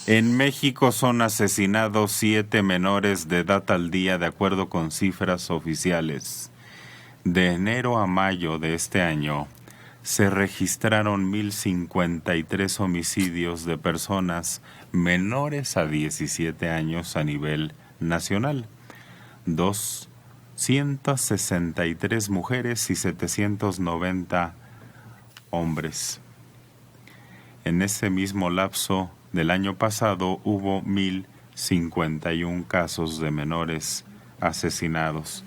En México son asesinados 7 menores de edad al día, de acuerdo con cifras oficiales. De enero a mayo de este año, se registraron 1,053 homicidios de personas menores a 17 años a nivel nacional. 263 mujeres y 790 hombres. En ese mismo lapso del año pasado hubo 1,051 casos de menores asesinados.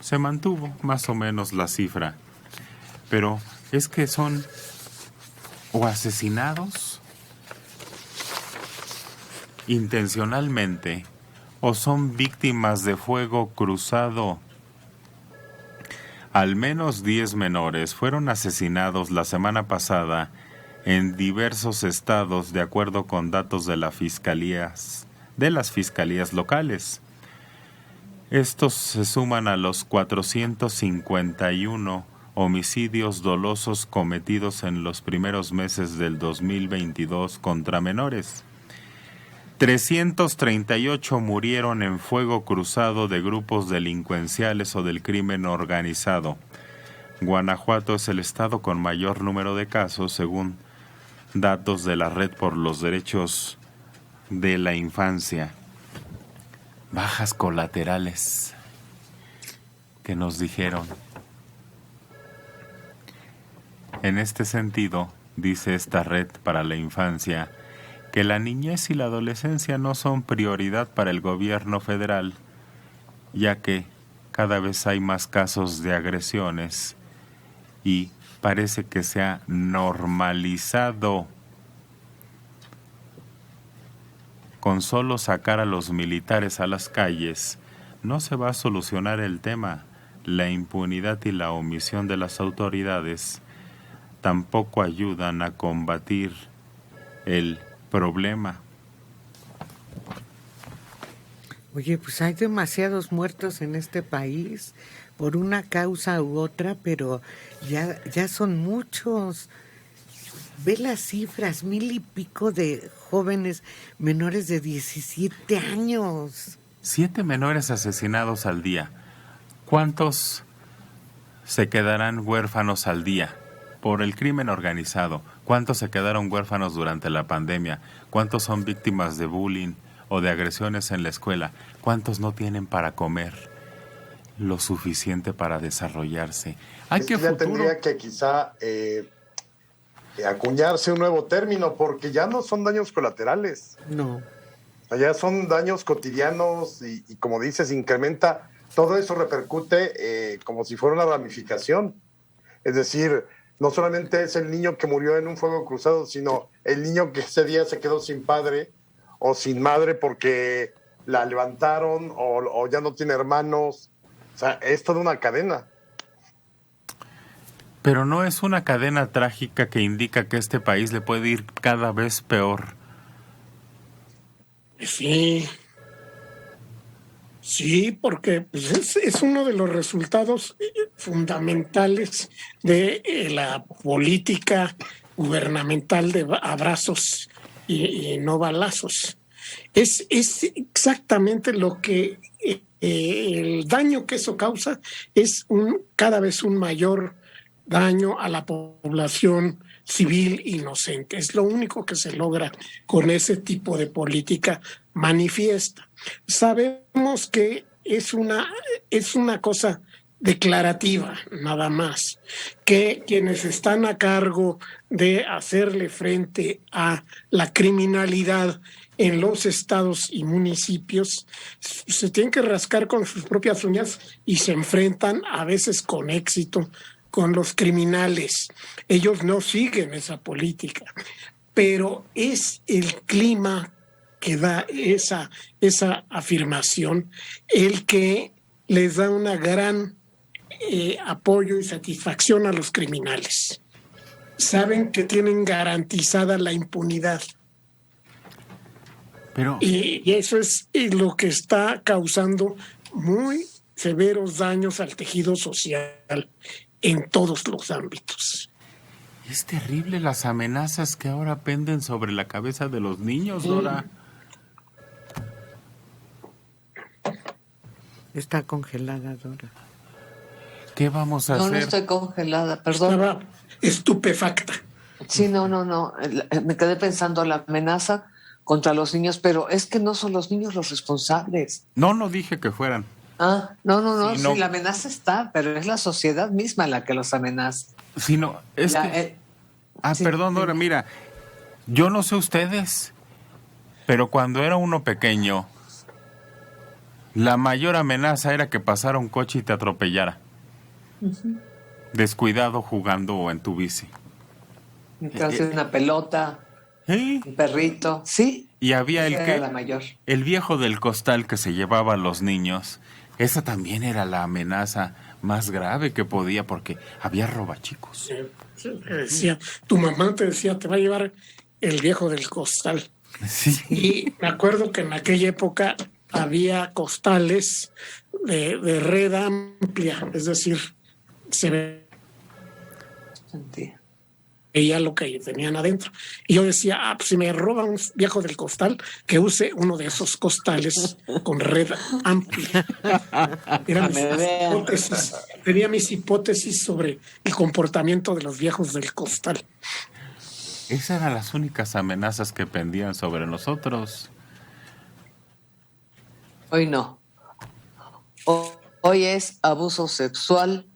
Se mantuvo más o menos la cifra, pero es que son o asesinados intencionalmente o son víctimas de fuego cruzado. Al menos 10 menores fueron asesinados la semana pasada en diversos estados, de acuerdo con datos de las fiscalías locales. Estos se suman a los 451 homicidios dolosos cometidos en los primeros meses del 2022 contra menores. 338 murieron en fuego cruzado de grupos delincuenciales o del crimen organizado. Guanajuato es el estado con mayor número de casos, según datos de la Red por los Derechos de la Infancia. Bajas colaterales que nos dijeron. En este sentido, dice esta Red para la Infancia, que la niñez y la adolescencia no son prioridad para el gobierno federal, ya que cada vez hay más casos de agresiones y parece que se ha normalizado. Con solo sacar a los militares a las calles, no se va a solucionar el tema. La impunidad y la omisión de las autoridades tampoco ayudan a combatir el problema. Oye, pues hay demasiados muertos en este país por una causa u otra, pero ya son muchos. Ve las cifras, 1,000 y pico de jóvenes menores de 17 años. 7 menores asesinados al día. ¿Cuántos se quedarán huérfanos al día por el crimen organizado? ¿Cuántos se quedaron huérfanos durante la pandemia? ¿Cuántos son víctimas de bullying o de agresiones en la escuela? ¿Cuántos no tienen para comer lo suficiente para desarrollarse? Es que ya tendría que quizá acuñarse un nuevo término, porque ya no son daños colaterales. No. Ya son daños cotidianos y como dices, incrementa, todo eso repercute como si fuera una ramificación. Es decir, no solamente es el niño que murió en un fuego cruzado, sino el niño que ese día se quedó sin padre o sin madre porque la levantaron o ya no tiene hermanos. O sea, es toda una cadena. Pero no es una cadena trágica que indica que este país le puede ir cada vez peor. Sí, porque pues, es uno de los resultados fundamentales de la política gubernamental de abrazos y no balazos. Es exactamente lo que el daño que eso causa es cada vez un mayor daño a la población civil inocente. Es lo único que se logra con ese tipo de política manifiesta. Sabemos que es una cosa declarativa, nada más, que quienes están a cargo de hacerle frente a la criminalidad en los estados y municipios se tienen que rascar con sus propias uñas y se enfrentan a veces con éxito con los criminales. Ellos no siguen esa política, pero es el clima que da esa afirmación el que les da una gran apoyo y satisfacción a los criminales. Saben que tienen garantizada la impunidad. Y eso es lo que está causando muy severos daños al tejido social en todos los ámbitos. Es terrible las amenazas que ahora penden sobre la cabeza de los niños, Dora. Está congelada, Dora. ¿Qué vamos a No, hacer? no estoy congelada, perdón. Estaba estupefacta. Sí, no. Me quedé pensando la amenaza contra los niños, pero es que no son los niños los responsables. No dije que fueran. Ah, no, Sí, no. sí, la amenaza está, pero es la sociedad misma la que los amenaza. Sino, es La- que... sí, perdón, Dora, dime. mira, yo no sé ustedes, pero cuando era uno pequeño, la mayor amenaza era que pasara un coche y te atropellara. Descuidado jugando o en tu bici. Entonces, una pelota, ¿Eh? un perrito, sí. Y había Esa era la mayor. el viejo del costal que se llevaba a los niños. Esa también era la amenaza más grave que podía, porque había robachicos. Decía, tu mamá te decía, te va a llevar el viejo del costal. Sí. Y me acuerdo que en aquella época había costales de red amplia, es decir, se Sí. veía lo que tenían adentro. Y yo decía, pues si me roba un viejo del costal, que use uno de esos costales con red amplia. Era Me vean. hipótesis, tenía mis hipótesis sobre el comportamiento de los viejos del costal. Esas eran las únicas amenazas que pendían sobre nosotros. Hoy no. Hoy es abuso sexual,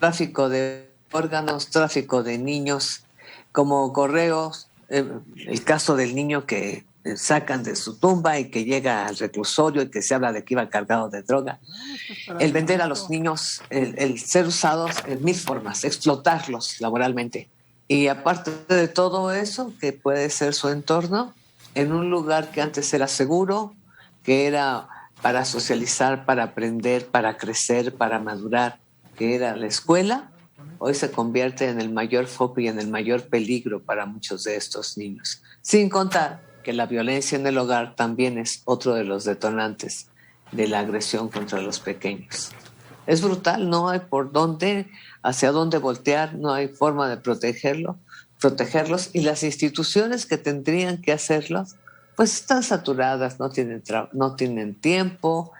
tráfico de órganos, tráfico de niños, como correos, el caso del niño que sacan de su tumba y que llega al reclusorio y que se habla de que iba cargado de droga. El vender a los niños, el ser usados en mil formas, explotarlos laboralmente. Y aparte de todo eso, que puede ser su entorno, en un lugar que antes era seguro, que era para socializar, para aprender, para crecer, para madurar, que era la escuela, hoy se convierte en el mayor foco y en el mayor peligro para muchos de estos niños. Sin contar que la violencia en el hogar también es otro de los detonantes de la agresión contra los pequeños. Es brutal, no hay por dónde, hacia dónde voltear, no hay forma de protegerlos, y las instituciones que tendrían que hacerlos pues están saturadas, no tienen tiempo,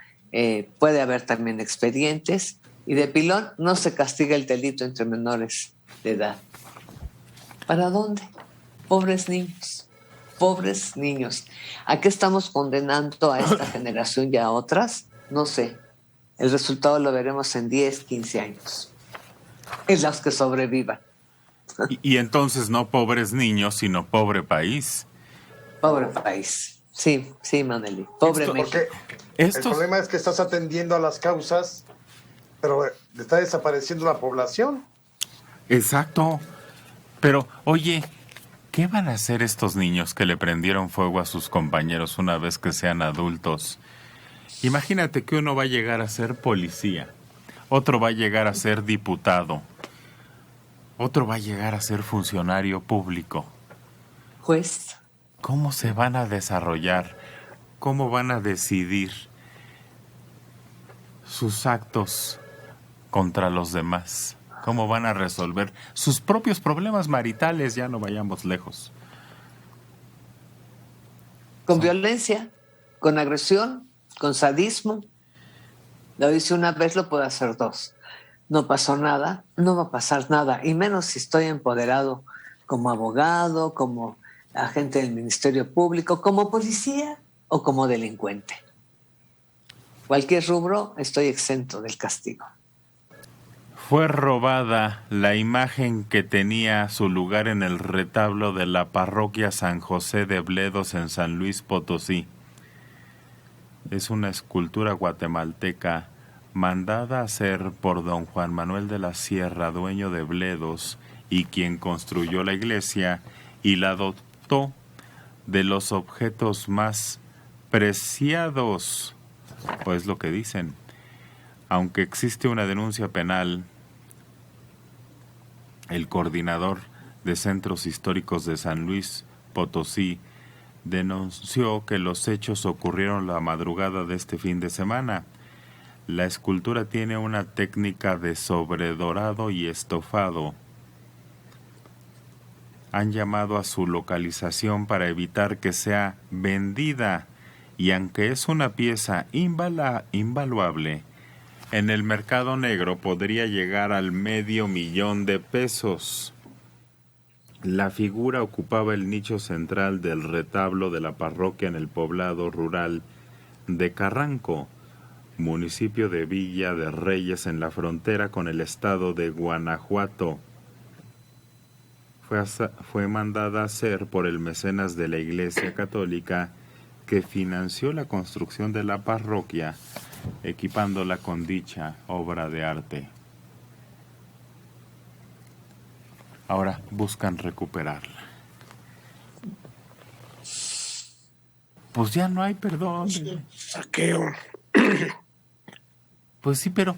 puede haber también expedientes, y de pilón no se castiga el delito entre menores de edad. ¿Para dónde? Pobres niños. ¿A qué estamos condenando a esta generación y a otras? No sé. El resultado lo veremos en 10, 15 años. En los que sobrevivan. Y entonces no pobres niños, sino pobre país. Pobre país. Sí, Maneli. Pobre México. Porque el problema es que estás atendiendo a las causas, pero está desapareciendo la población. Exacto. Pero, oye, ¿qué van a hacer estos niños que le prendieron fuego a sus compañeros una vez que sean adultos? Imagínate que uno va a llegar a ser policía, otro va a llegar a ser diputado, otro va a llegar a ser funcionario público. Juez. ¿Cómo se van a desarrollar? ¿Cómo van a decidir sus actos contra los demás? ¿Cómo van a resolver sus propios problemas maritales? Ya no vayamos lejos. Con violencia, con agresión, con sadismo. Lo hice una vez, lo puedo hacer dos. No pasó nada, no va a pasar nada, y menos si estoy empoderado como abogado, como agente del Ministerio Público, como policía o como delincuente. Cualquier rubro, estoy exento del castigo. Fue robada la imagen que tenía su lugar en el retablo de la parroquia San José de Bledos en San Luis Potosí. Es una escultura guatemalteca mandada a hacer por don Juan Manuel de la Sierra, dueño de Bledos, y quien construyó la iglesia y la dotó de los objetos más preciados, pues lo que dicen. Aunque existe una denuncia penal, el coordinador de Centros Históricos de San Luis Potosí denunció que los hechos ocurrieron la madrugada de este fin de semana. La escultura tiene una técnica de sobredorado y estofado han llamado a su localización para evitar que sea vendida, y aunque es una pieza invaluable, en el mercado negro podría llegar al $500,000. La figura ocupaba el nicho central del retablo de la parroquia en el poblado rural de Carranco, municipio de Villa de Reyes, en la frontera con el estado de Guanajuato. Fue mandada a hacer por el mecenas de la Iglesia Católica, que financió la construcción de la parroquia, equipándola con dicha obra de arte. Ahora buscan recuperarla. Pues ya no hay perdón. Saqueo. Pues sí, pero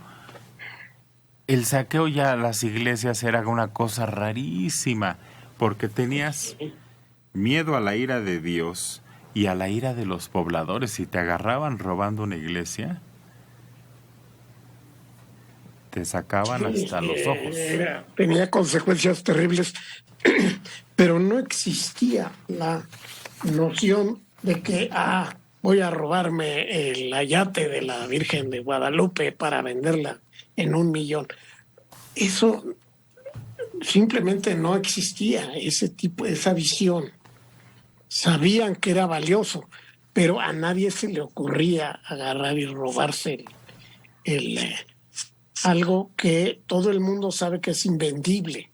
el saqueo ya a las iglesias era una cosa rarísima, porque tenías miedo a la ira de Dios y a la ira de los pobladores. Si te agarraban robando una iglesia, te sacaban hasta los ojos. Tenía consecuencias terribles, pero no existía la noción de que voy a robarme el ayate de la Virgen de Guadalupe para venderla en $1,000,000. Eso simplemente no existía, esa visión. Sabían que era valioso, pero a nadie se le ocurría agarrar y robarse algo que todo el mundo sabe que es invendible.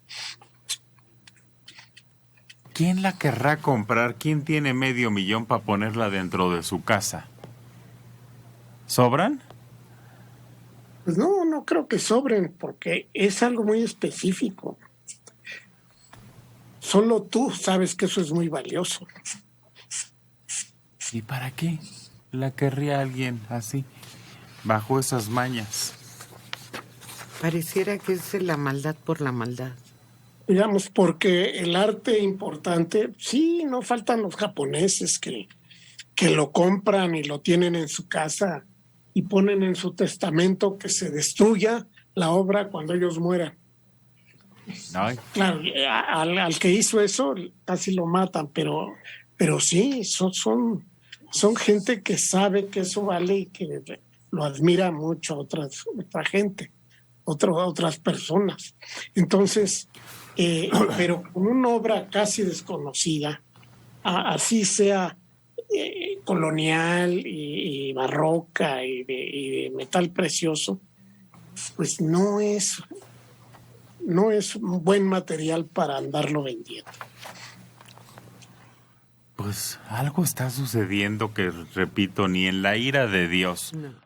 ¿Quién la querrá comprar? ¿Quién tiene $500,000 para ponerla dentro de su casa? ¿Sobran? Pues no creo que sobren, porque es algo muy específico. Solo tú sabes que eso es muy valioso. ¿Y para qué la querría alguien así, bajo esas mañas? Pareciera que es la maldad por la maldad. Digamos, porque el arte importante, sí, no faltan los japoneses que lo compran y lo tienen en su casa y ponen en su testamento que se destruya la obra cuando ellos mueran. Ay. Claro, al que hizo eso casi lo matan, pero sí, son gente que sabe que eso vale y que lo admira mucho otra gente, otras personas. Entonces, pero con una obra casi desconocida, así sea colonial y barroca y de metal precioso, pues no es un buen material para andarlo vendiendo. Pues algo está sucediendo que, repito, ni en la ira de Dios No.